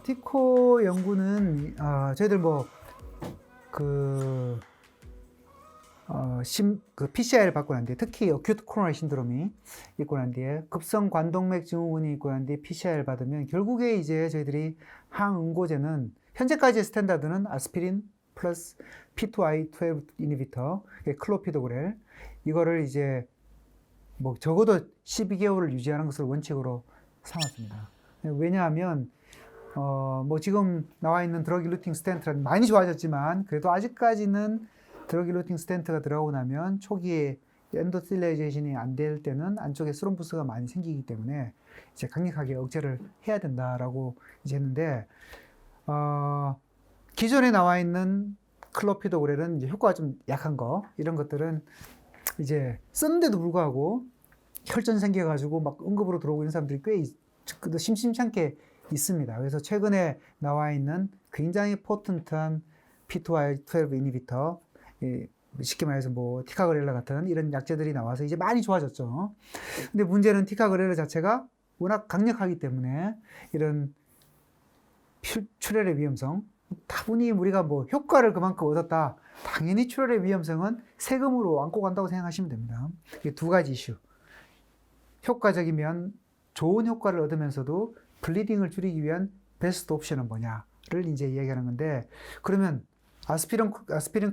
티코 연구는 저희들 PCI를 받고 난 뒤에 특히 어큐트 코로나리 신드롬이 있고 난 뒤에 급성 관동맥 증후군이 있고 난 뒤에 PCI를 받으면 결국에 이제 저희들이 항응고제는 현재까지의 스탠다드는 아스피린 플러스 P2Y12 이니비터, 클로피도그렐 이거를 이제 적어도 12개월을 유지하는 것을 원칙으로 삼았습니다. 왜냐하면 지금 나와 있는 드러그 일루팅 스텐트는 많이 좋아졌지만 그래도 아직까지는 드러그 일루팅 스텐트가 들어가고 나면 초기에 엔도틸리아이제이션이 안 될 때는 안쪽에 스롬부스가 많이 생기기 때문에 이제 강력하게 억제를 해야 된다라고 이제 했는데 기존에 나와 있는 클로피도그렐은 이제 효과가 좀 약한 거 이런 것들은 이제 썼는데도 불구하고 혈전 생겨가지고 막 응급으로 들어오고 있는 사람들이 꽤 심심찮게 있습니다. 그래서 최근에 나와 있는 굉장히 포텐트한 P2Y12 이니비터, 쉽게 말해서 티카그렐라 같은 이런 약제들이 나와서 이제 많이 좋아졌죠. 근데 문제는 티카그렐라 자체가 워낙 강력하기 때문에 이런 출혈의 위험성, 다분히 우리가 효과를 그만큼 얻었다. 당연히 출혈의 위험성은 세금으로 안고 간다고 생각하시면 됩니다. 이게 두 가지 이슈. 효과적이면 좋은 효과를 얻으면서도 블리딩을 줄이기 위한 베스트 옵션은 뭐냐를 이제 이야기하는 건데, 그러면 아스피린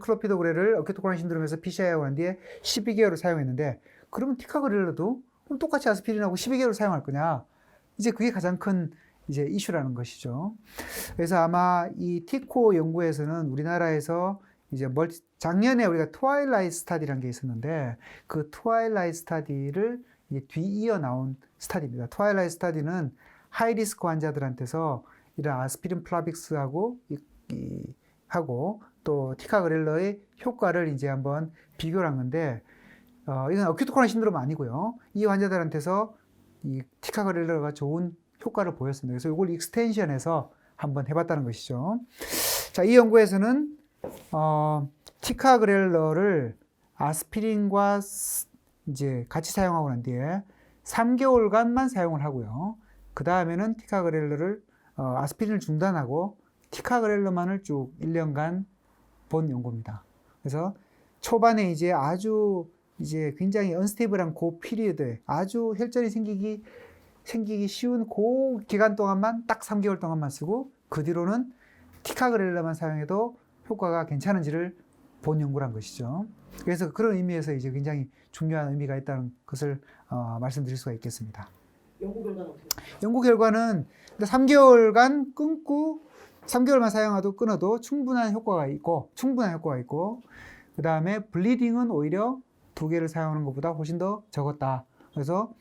클로피도그렐을 어큐트 코로나리 신드롬에서 PCI하고 난 뒤에 12개월을 사용했는데, 그러면 티카그렐러도 똑같이 아스피린하고 12개월을 사용할 거냐? 이제 그게 가장 큰 이제 이슈라는 것이죠. 그래서 아마 이 티코 연구에서는 우리나라에서 이제 작년에 우리가 트와일라이트 스타디라는 게 있었는데, 그 트와일라이트 스타디를 뒤이어 나온 스타디입니다. 트와일라이트 스타디는 하이리스크 환자들한테서 이런 아스피린 플라빅스하고 하고 또 티카그렐러의 효과를 이제 한번 비교를 한 건데, 이건 어큐트 코로나 신드롬 아니고요. 이 환자들한테서 이 티카그렐러가 좋은 효과를 보였습니다. 그래서 이걸 익스텐션해서 한번 해봤다는 것이죠. 자, 이 연구에서는 티카그렐러를 아스피린과 이제 같이 사용하고 난 뒤에 3개월간만 사용을 하고요. 그 다음에는 티카그렐러를 아스피린을 중단하고 티카그렐러만을 쭉 1년간 본 연구입니다. 그래서 초반에 이제 아주 이제 굉장히 언스테이블한 그 피리어드에 아주 혈전이 생기기 쉬운 그 기간 동안만 딱 3개월 동안만 쓰고 그 뒤로는 티카그렐러만 사용해도 효과가 괜찮은지를 본 연구란 것이죠. 그래서 그런 의미에서 이제 굉장히 중요한 의미가 있다는 것을 말씀드릴 수가 있겠습니다. 연구 결과는 어떻게 됩니까? 연구 결과는 3개월간 끊고 3개월만 사용하도 끊어도 충분한 효과가 있고 그 다음에 블리딩은 오히려 2개를 사용하는 것보다 훨씬 더 적었다. 그래서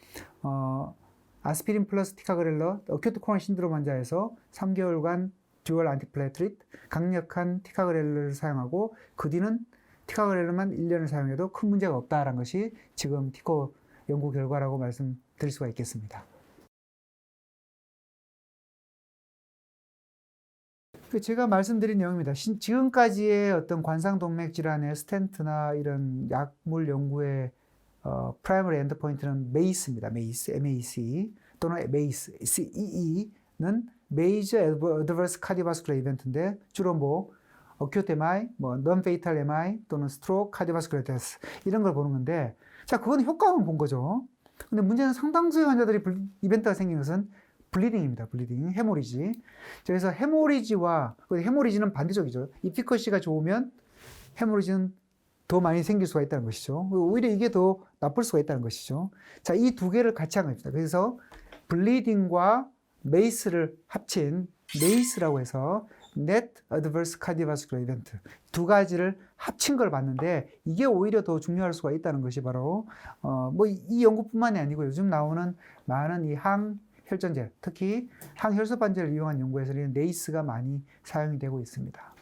아스피린 플러스 티카그렐러 어큐트 코로나 신드롬 환자에서 3개월간 듀얼 안티플레트릿 강력한 티카그렐러를 사용하고 그 뒤는 티카그렐러만 1년을 사용해도 큰 문제가 없다라는 것이 지금 티코 연구 결과라고 말씀드릴 수가 있겠습니다. 제가 말씀드린 내용입니다. 지금까지의 어떤 관상동맥 질환의 스텐트나 이런 약물 연구의 프라이머리 엔드포인트는 메이스입니다. 메이스, MAC 또는 메이스, CEE는 Major Adverse Cardiovascular Event인데 주로 Acute MI, Non-Fatal MI 또는 Stroke, Cardiovascular Death 이런 걸 보는 건데, 자, 그건 효과만 본 거죠. 근데 문제는 상당수의 환자들이 이벤트가 생긴 것은 블리딩입니다. 블리딩, 해모리지. 그래서 해모리지는 반대적이죠. 이피커시가 좋으면 해모리지는 더 많이 생길 수가 있다는 것이죠. 오히려 이게 더 나쁠 수가 있다는 것이죠. 자, 이 두 개를 같이 한 겁니다. 그래서 블리딩과 메이스를 합친 메이스라고 해서 Net Adverse Cardiovascular Event 두 가지를 합친 걸 봤는데, 이게 오히려 더 중요할 수가 있다는 것이 바로 이 연구뿐만이 아니고 요즘 나오는 많은 이 항혈전제, 특히 항혈소 반제를 이용한 연구에서는 네이스가 많이 사용이 되고 있습니다.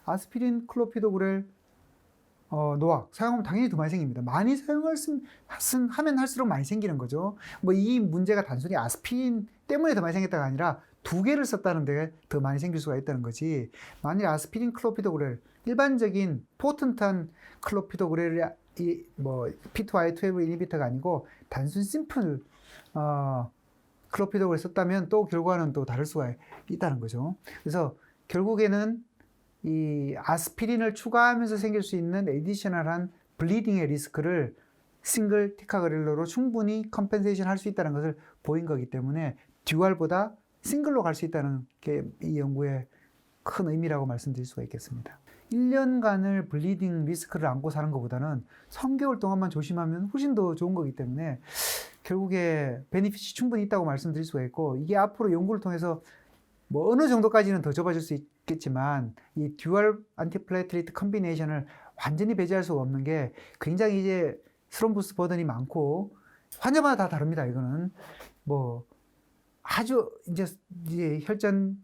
아스피린, 클로피도그렐, 노악 사용하면 당연히 더 많이 생깁니다. 많이 하면 할수록 많이 생기는 거죠. 이 문제가 단순히 아스피린 때문에 더 많이 생겼다가 아니라 2개를 썼다는 데 더 많이 생길 수가 있다는 거지. 만일 아스피린, 클로피도그렐 일반적인 포텐트한 클로피도그렐이 P2Y12 이니비터가 아니고 단순 심플 클로피도그를 썼다면 또 결과는 또 다를 수가 있다는 거죠. 그래서 결국에는 이 아스피린을 추가하면서 생길 수 있는 에디셔널한 블리딩의 리스크를 싱글 티카그렐로로 충분히 컴펜세이션 할 수 있다는 것을 보인 거기 때문에 듀얼보다 싱글로 갈 수 있다는 게 이 연구의 큰 의미라고 말씀드릴 수가 있겠습니다. 1년간을 블리딩 리스크를 안고 사는 것보다는 3개월 동안만 조심하면 훨씬 더 좋은 거기 때문에 결국에 베니핏이 충분히 있다고 말씀드릴 수가 있고, 이게 앞으로 연구를 통해서 뭐 어느 정도까지는 더 좁아질 수 있겠지만 이 듀얼 안티플레이트레이트 컨비네이션을 완전히 배제할 수가 없는 게 굉장히 이제 스롬부스 버든이 많고 환자마다 다 다릅니다. 이거는 뭐 아주 이제 혈전의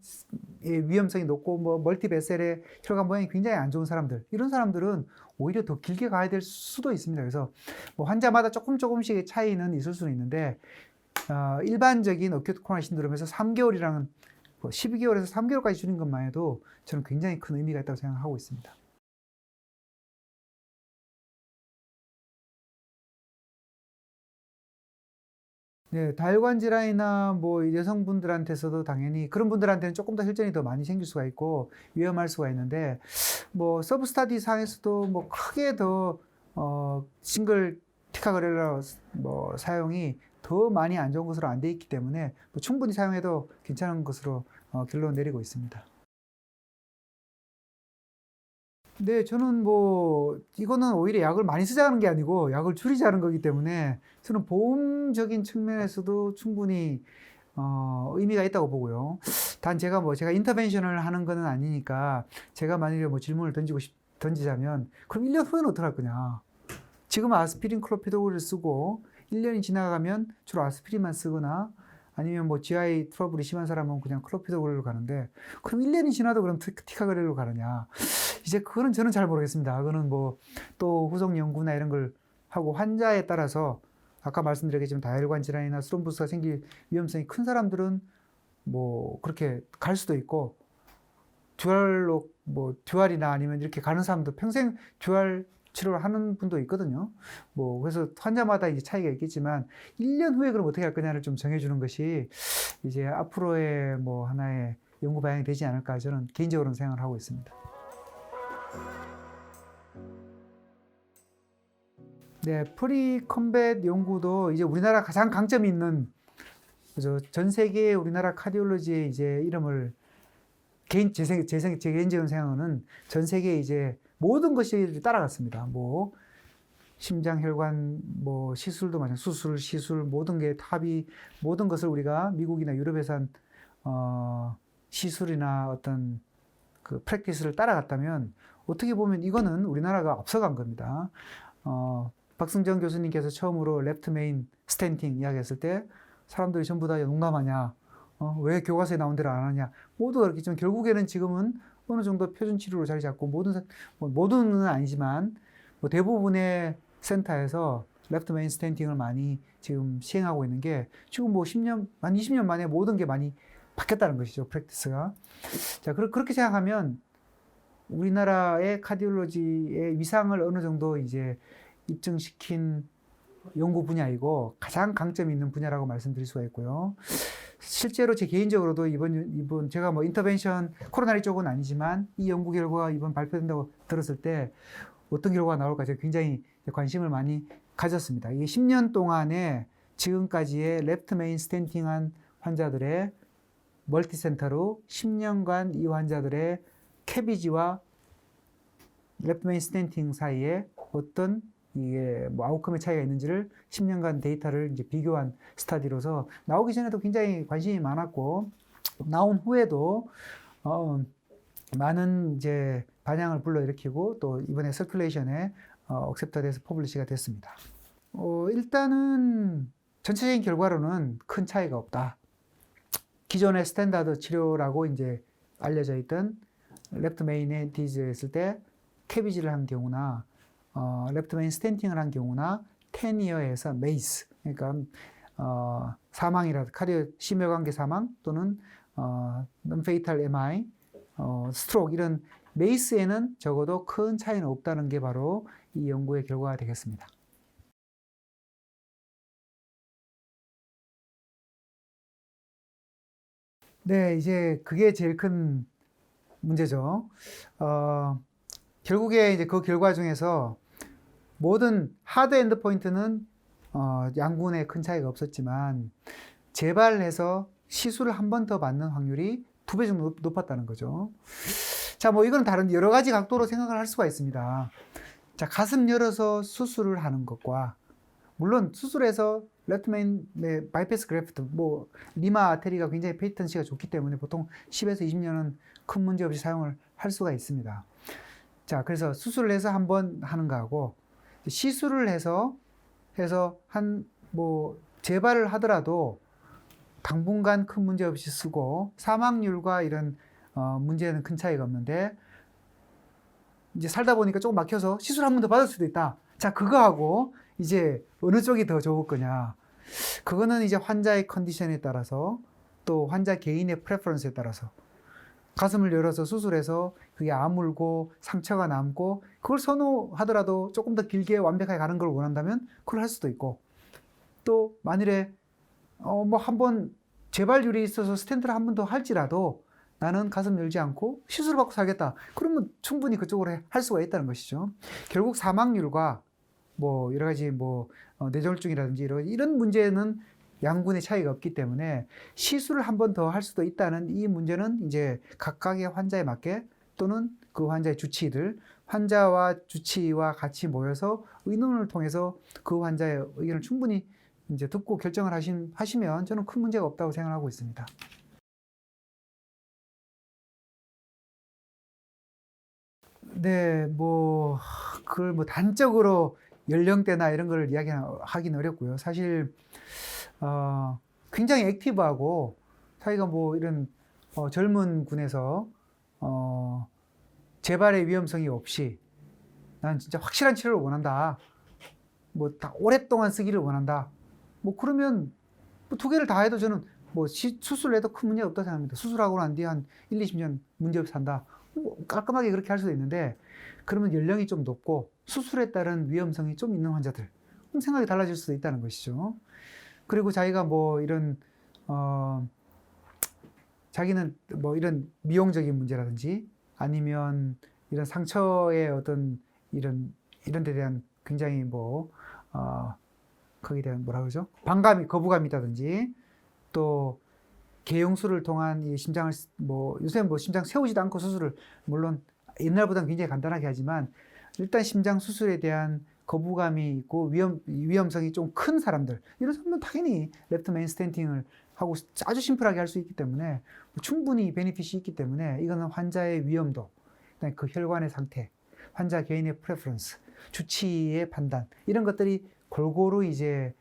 위험성이 높고 뭐 멀티베셀의 혈관 모양이 굉장히 안 좋은 사람들, 이런 사람들은 오히려 더 길게 가야 될 수도 있습니다. 그래서 뭐 환자마다 조금씩의 차이는 있을 수는 있는데 일반적인 어큐트 코로나 신드롬에서 3개월이라는 12개월에서 3개월까지 줄인 것만 해도 저는 굉장히 큰 의미가 있다고 생각하고 있습니다. 네, 다혈관 질환이나 뭐 여성분들한테서도 당연히 그런 분들한테는 조금 더 혈전이 더 많이 생길 수가 있고 위험할 수가 있는데, 뭐 서브스타디 상에서도 뭐 크게 더 싱글 티카그렐라 뭐 사용이 더 많이 안 좋은 것으로 안 돼 있기 때문에 뭐 충분히 사용해도 괜찮은 것으로 결론 내리고 있습니다. 네, 저는 뭐 이거는 오히려 약을 많이 쓰자는 게 아니고 약을 줄이자는 거기 때문에 저는 보험적인 측면에서도 충분히 의미가 있다고 보고요. 단 제가 인터벤션을 하는 거는 아니니까 제가 만약에 뭐 질문을 던지자면 그럼 1년 후에는 어떡할 거냐? 지금 아스피린 클로피도그를 쓰고 1년이 지나가면 주로 아스피린만 쓰거나 아니면 뭐 GI 트러블이 심한 사람은 그냥 클로피도그렐로 가는데, 그럼 1년이 지나도 그럼 티카그렐로 가느냐? 이제 그거는 저는 잘 모르겠습니다. 그거는 뭐 또 후속 연구나 이런 걸 하고 환자에 따라서 아까 말씀드렸겠지만 다혈관 질환이나 스롬부스가 생길 위험성이 큰 사람들은 뭐 그렇게 갈 수도 있고, 듀얼로 뭐 듀얼이나 아니면 이렇게 가는 사람도 평생 듀얼 치료를 하는 분도 있거든요. 뭐 그래서 환자마다 이제 차이가 있겠지만 1년 후에 그럼 어떻게 할 거냐를 좀 정해주는 것이 이제 앞으로의 뭐 하나의 연구 방향이 되지 않을까 저는 개인적으로는 생각을 하고 있습니다. 네, 프리 컴뱃 연구도 이제 우리나라 가장 강점이 있는, 그죠? 전 세계 우리나라 카디올로지의 이제 이름을 제 개인적인 생각은 전 세계 이제 모든 것이 따라갔습니다. 뭐 심장 혈관 뭐 시술도 마찬가지, 수술 시술 모든 게 탑이, 모든 것을 우리가 미국이나 유럽에서 한 시술이나 어떤 그 프랙티스를 따라갔다면 어떻게 보면 이거는 우리나라가 앞서간 겁니다. 박승정 교수님께서 처음으로 레프트 메인 스텐팅 이야기했을 때 사람들이 전부 다 농담하냐, 왜 교과서에 나온 대로 안 하냐, 모두 그렇겠지만 결국에는 지금은 어느 정도 표준 치료로 자리 잡고 모두는 아니지만 뭐 대부분의 센터에서 레프트 메인 스텐팅을 많이 지금 시행하고 있는 게 지금 뭐 10년, 한 20년 만에 모든 게 많이 바뀌었다는 것이죠, 프랙티스가. 자, 그렇게 생각하면 우리나라의 카디올로지의 위상을 어느 정도 이제 입증시킨 연구 분야이고 가장 강점이 있는 분야라고 말씀드릴 수가 있고요. 실제로 제 개인적으로도 이번 제가 뭐 인터벤션 코로나리 쪽은 아니지만 이 연구 결과가 이번 발표된다고 들었을 때 어떤 결과가 나올까 제가 굉장히 관심을 많이 가졌습니다. 이게 10년 동안에 지금까지의 레프트 메인 스텐팅한 환자들의 멀티센터로 10년간 이 환자들의 캐비지와 레프트 메인 스텐팅 사이에 어떤 이게 뭐 아웃컴의 차이가 있는지를 10년간 데이터를 이제 비교한 스터디로서 나오기 전에도 굉장히 관심이 많았고 나온 후에도 많은 이제 반향을 불러일으키고 또 이번에 서큘레이션에 억셉터돼서 퍼블리시가 됐습니다. 일단은 전체적인 결과로는 큰 차이가 없다. 기존의 스탠다드 치료라고 이제 알려져 있던 레프트 메인에 디즈했을 때 캐비지를 한 경우나 레프트 메인 스텐팅을 한 경우나 10이어에서 메이스, 그러니까 사망이라도 카디오 심혈관계 사망 또는 non-fatal MI, 스트로크 이런 메이스에는 적어도 큰 차이는 없다는 게 바로 이 연구의 결과가 되겠습니다. 네, 이제 그게 제일 큰 문제죠. 결국에 이제 그 결과 중에서 모든 하드 엔드포인트는 양군에 큰 차이가 없었지만 재발해서 시술을 한 번 더 받는 확률이 2배 정도 높았다는 거죠. 자, 뭐 이건 다른 여러 가지 각도로 생각을 할 수가 있습니다. 자, 가슴 열어서 수술을 하는 것과 물론 수술해서 레프트 메인 바이패스 그래프트, 뭐 리마 아테리가 굉장히 페이턴시가 좋기 때문에 보통 10에서 20년은 큰 문제 없이 사용을 할 수가 있습니다. 자, 그래서 수술을 해서 한 번 하는 거하고 시술을 해서 한 뭐 재발을 하더라도 당분간 큰 문제 없이 쓰고 사망률과 이런 문제는 큰 차이가 없는데 이제 살다 보니까 조금 막혀서 시술 한 번 더 받을 수도 있다. 자, 그거하고 이제 어느 쪽이 더 좋을 거냐. 그거는 이제 환자의 컨디션에 따라서 또 환자 개인의 프레퍼런스에 따라서 가슴을 열어서 수술해서 그게 아물고 상처가 남고 그걸 선호하더라도 조금 더 길게 완벽하게 가는 걸 원한다면 그걸 할 수도 있고 또 만일에 뭐 한번 재발률이 있어서 스텐트를 한 번 더 할지라도 나는 가슴 열지 않고 시술을 받고 살겠다. 그러면 충분히 그쪽으로 할 수가 있다는 것이죠. 결국 사망률과 뭐 여러 가지 뭐 뇌졸중이라든지 이런 문제는 양군의 차이가 없기 때문에 시술을 한 번 더 할 수도 있다는 이 문제는 이제 각각의 환자에 맞게 또는 그 환자의 주치의들, 환자와 주치의와 같이 모여서 의논을 통해서 그 환자의 의견을 충분히 이제 듣고 결정을 하시면 저는 큰 문제가 없다고 생각하고 있습니다. 네, 뭐 그걸 뭐 단적으로 연령대나 이런 걸 이야기하기는 어렵고요. 사실 굉장히 액티브하고 자기가 뭐 이런 젊은 군에서 재발의 위험성이 없이 난 진짜 확실한 치료를 원한다. 뭐 다 오랫동안 쓰기를 원한다. 뭐 그러면 뭐 두 개를 다 해도 저는 뭐 수술을 해도 큰 문제 없다고 생각합니다. 수술하고 난 뒤에 한 1, 20년 문제 없이 산다. 뭐 깔끔하게 그렇게 할 수도 있는데 그러면 연령이 좀 높고 수술에 따른 위험성이 좀 있는 환자들 그럼 생각이 달라질 수도 있다는 것이죠. 그리고 자기가 뭐 이런 자기는 뭐 이런 미용적인 문제라든지 아니면 이런 상처의 어떤 이런 데 대한 굉장히 뭐 거기에 대한 뭐라 그러죠? 거부감이 있다든지 또 개용술을 통한 이 심장을 뭐 요새 뭐 심장 세우지도 않고 수술을 물론 옛날보다는 굉장히 간단하게 하지만 일단 심장 수술에 대한 거부감이 있고 위험성이 좀 큰 사람들 이런 사람은 당연히 레프트 메인 스텐팅을 하고 아주 심플하게 할 수 있기 때문에 충분히 베니핏이 있기 때문에 이거는 환자의 위험도 그다음에 그 혈관의 상태 환자 개인의 프레퍼런스 주치의 판단 이런 것들이 골고루 이제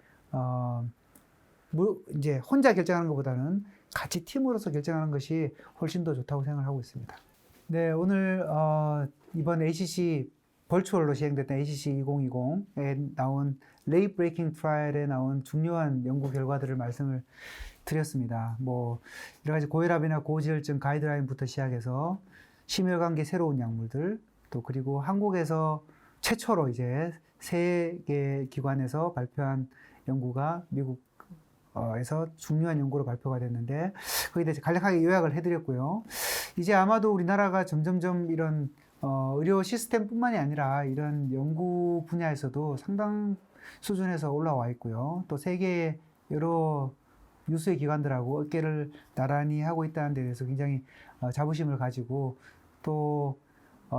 이제 혼자 결정하는 것보다는 같이 팀으로서 결정하는 것이 훨씬 더 좋다고 생각을 하고 있습니다. 네, 오늘 이번 ACC 벌추얼로 시행됐던 ACC 2020에 나온 레이 브레이킹 트라이얼에 나온 중요한 연구 결과들을 말씀을 드렸습니다. 뭐 여러 가지 고혈압이나 고지혈증 가이드라인부터 시작해서 심혈관계 새로운 약물들 또 그리고 한국에서 최초로 이제 세계 기관에서 발표한 연구가 미국에서 중요한 연구로 발표가 됐는데 거기에 대해서 간략하게 요약을 해드렸고요. 이제 아마도 우리나라가 점점점 이런 의료 시스템뿐만이 아니라 이런 연구 분야에서도 상당 수준에서 올라와 있고요. 또 세계의 여러 유수의 기관들하고 어깨를 나란히 하고 있다는 데 대해서 굉장히 자부심을 가지고 또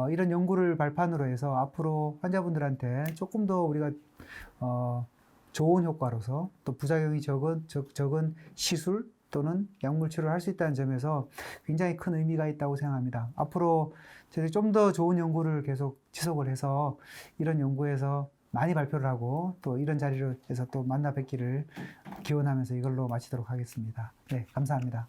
이런 연구를 발판으로 해서 앞으로 환자분들한테 조금 더 우리가 좋은 효과로서 또 부작용이 적은 시술 또는 약물 치료를 할 수 있다는 점에서 굉장히 큰 의미가 있다고 생각합니다. 앞으로 저희들이 좀 더 좋은 연구를 계속 지속을 해서 이런 연구에서 많이 발표를 하고 또 이런 자리에서 또 만나 뵙기를 기원하면서 이걸로 마치도록 하겠습니다. 네, 감사합니다.